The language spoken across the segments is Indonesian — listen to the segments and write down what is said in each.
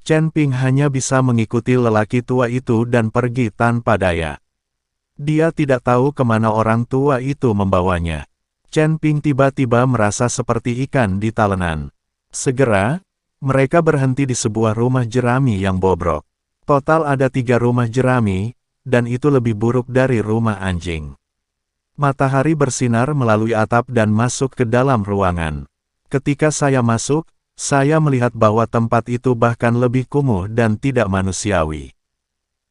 Chen Ping hanya bisa mengikuti lelaki tua itu dan pergi tanpa daya. Dia tidak tahu kemana orang tua itu membawanya. Chen Ping tiba-tiba merasa seperti ikan di talenan. Segera, mereka berhenti di sebuah rumah jerami yang bobrok. Total ada 3 rumah jerami, dan itu lebih buruk dari rumah anjing. Matahari bersinar melalui atap dan masuk ke dalam ruangan. Ketika saya masuk, saya melihat bahwa tempat itu bahkan lebih kumuh dan tidak manusiawi.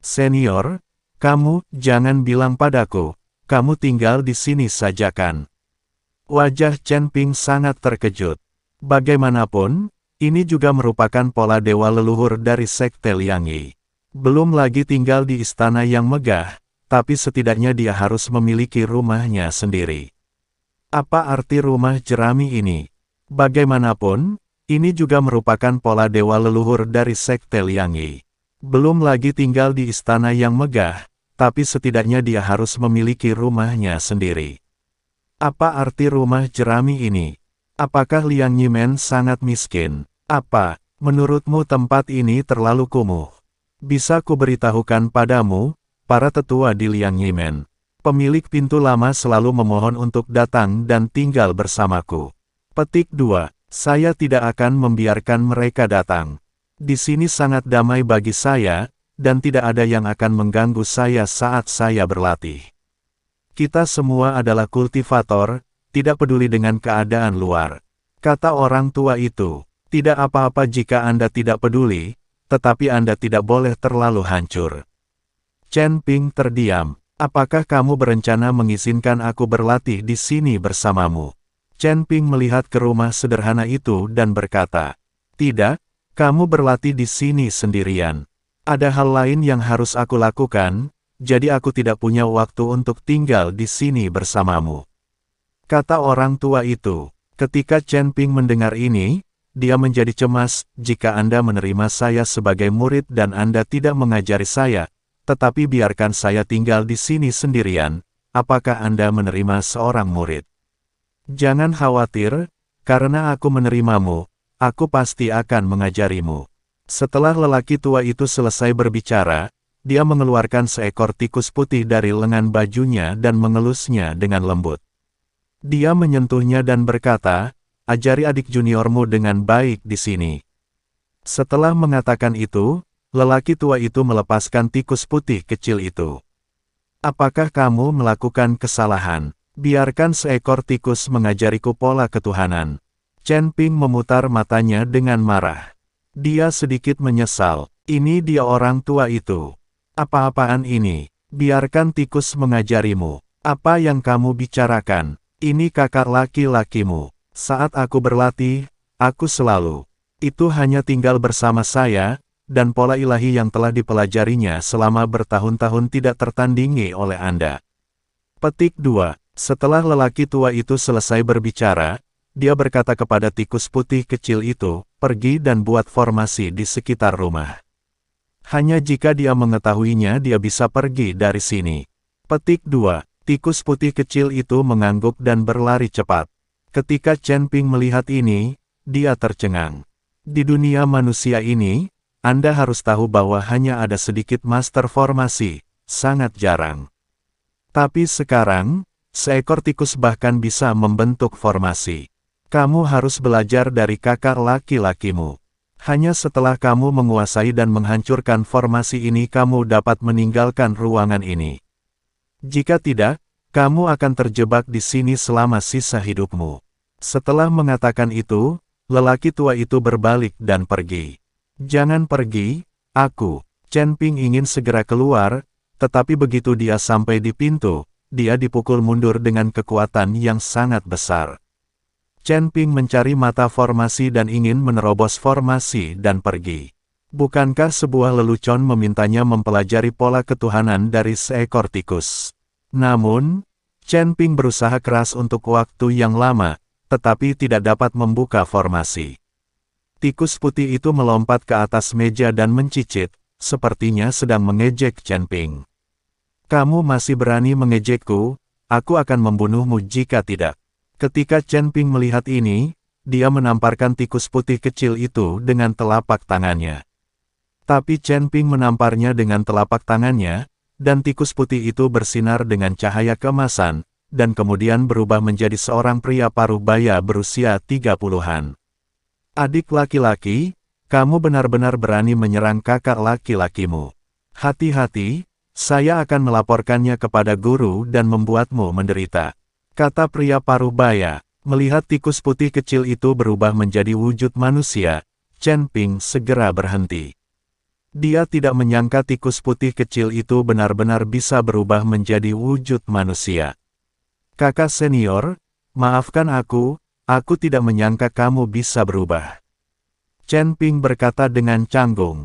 Senior, kamu jangan bilang padaku, kamu tinggal di sini saja kan? Wajah Chen Ping sangat terkejut. Bagaimanapun, ini juga merupakan pola dewa leluhur dari Sekte Liang Yi. Belum lagi tinggal di istana yang megah, tapi setidaknya dia harus memiliki rumahnya sendiri. Apa arti rumah jerami ini? Bagaimanapun, ini juga merupakan pola dewa leluhur dari Sekte Liang Yi. Belum lagi tinggal di istana yang megah, tapi setidaknya dia harus memiliki rumahnya sendiri. Apa arti rumah jerami ini? Apakah Liang Yimen sangat miskin? Apa, menurutmu tempat ini terlalu kumuh? Bisa kuberitahukan padamu, para tetua di Liang Yimen. Pemilik pintu lama selalu memohon untuk datang dan tinggal bersamaku. Petik 2. Saya tidak akan membiarkan mereka datang. Di sini sangat damai bagi saya, dan tidak ada yang akan mengganggu saya saat saya berlatih. Kita semua adalah kultivator, tidak peduli dengan keadaan luar. Kata orang tua itu, tidak apa-apa jika Anda tidak peduli, tetapi Anda tidak boleh terlalu hancur. Chen Ping terdiam. Apakah kamu berencana mengizinkan aku berlatih di sini bersamamu? Chen Ping melihat ke rumah sederhana itu dan berkata, tidak, kamu berlatih di sini sendirian. Ada hal lain yang harus aku lakukan, jadi aku tidak punya waktu untuk tinggal di sini bersamamu. Kata orang tua itu. Ketika Chen Ping mendengar ini, dia menjadi cemas. Jika Anda menerima saya sebagai murid dan Anda tidak mengajari saya, tetapi biarkan saya tinggal di sini sendirian, apakah Anda menerima seorang murid? Jangan khawatir, karena aku menerimamu, aku pasti akan mengajarimu. Setelah lelaki tua itu selesai berbicara, dia mengeluarkan seekor tikus putih dari lengan bajunya dan mengelusnya dengan lembut. Dia menyentuhnya dan berkata, ajari adik juniormu dengan baik di sini. Setelah mengatakan itu, lelaki tua itu melepaskan tikus putih kecil itu. Apakah kamu melakukan kesalahan? Biarkan seekor tikus mengajariku pola ketuhanan. Chen Ping memutar matanya dengan marah. Dia sedikit menyesal. Ini dia orang tua itu. Apa-apaan ini? Biarkan tikus mengajarimu. Apa yang kamu bicarakan? Ini kakak laki-lakimu. Saat aku berlatih, aku selalu. Itu hanya tinggal bersama saya, dan pola ilahi yang telah dipelajarinya selama bertahun-tahun tidak tertandingi oleh Anda. Petik 2. Setelah lelaki tua itu selesai berbicara, dia berkata kepada tikus putih kecil itu, pergi dan buat formasi di sekitar rumah. Hanya jika dia mengetahuinya dia bisa pergi dari sini. Petik 2. Tikus putih kecil itu mengangguk dan berlari cepat. Ketika Chen Ping melihat ini, dia tercengang. Di dunia manusia ini, Anda harus tahu bahwa hanya ada sedikit master formasi, sangat jarang. Tapi sekarang, seekor tikus bahkan bisa membentuk formasi. Kamu harus belajar dari kakak laki-lakimu. Hanya setelah kamu menguasai dan menghancurkan formasi ini kamu dapat meninggalkan ruangan ini. Jika tidak, kamu akan terjebak di sini selama sisa hidupmu. Setelah mengatakan itu, lelaki tua itu berbalik dan pergi. Jangan pergi, aku. Chen Ping ingin segera keluar, tetapi begitu dia sampai di pintu, dia dipukul mundur dengan kekuatan yang sangat besar. Chen Ping mencari mata formasi dan ingin menerobos formasi dan pergi. Bukankah sebuah lelucon memintanya mempelajari pola ketuhanan dari seekor tikus? Namun, Chen Ping berusaha keras untuk waktu yang lama, tetapi tidak dapat membuka formasi. Tikus putih itu melompat ke atas meja dan mencicit, sepertinya sedang mengejek Chen Ping. Kamu masih berani mengejekku, aku akan membunuhmu jika tidak. Ketika Chen Ping melihat ini, dia menamparkan tikus putih kecil itu dengan telapak tangannya. Tapi Chen Ping menamparnya dengan telapak tangannya, dan tikus putih itu bersinar dengan cahaya keemasan, dan kemudian berubah menjadi seorang pria paruh baya berusia 30-an. Adik laki-laki, kamu benar-benar berani menyerang kakak laki-lakimu. Hati-hati, saya akan melaporkannya kepada guru dan membuatmu menderita. Kata pria paruh baya. Melihat tikus putih kecil itu berubah menjadi wujud manusia, Chen Ping segera berhenti. Dia tidak menyangka tikus putih kecil itu benar-benar bisa berubah menjadi wujud manusia. Kakak senior, maafkan aku tidak menyangka kamu bisa berubah. Chen Ping berkata dengan canggung.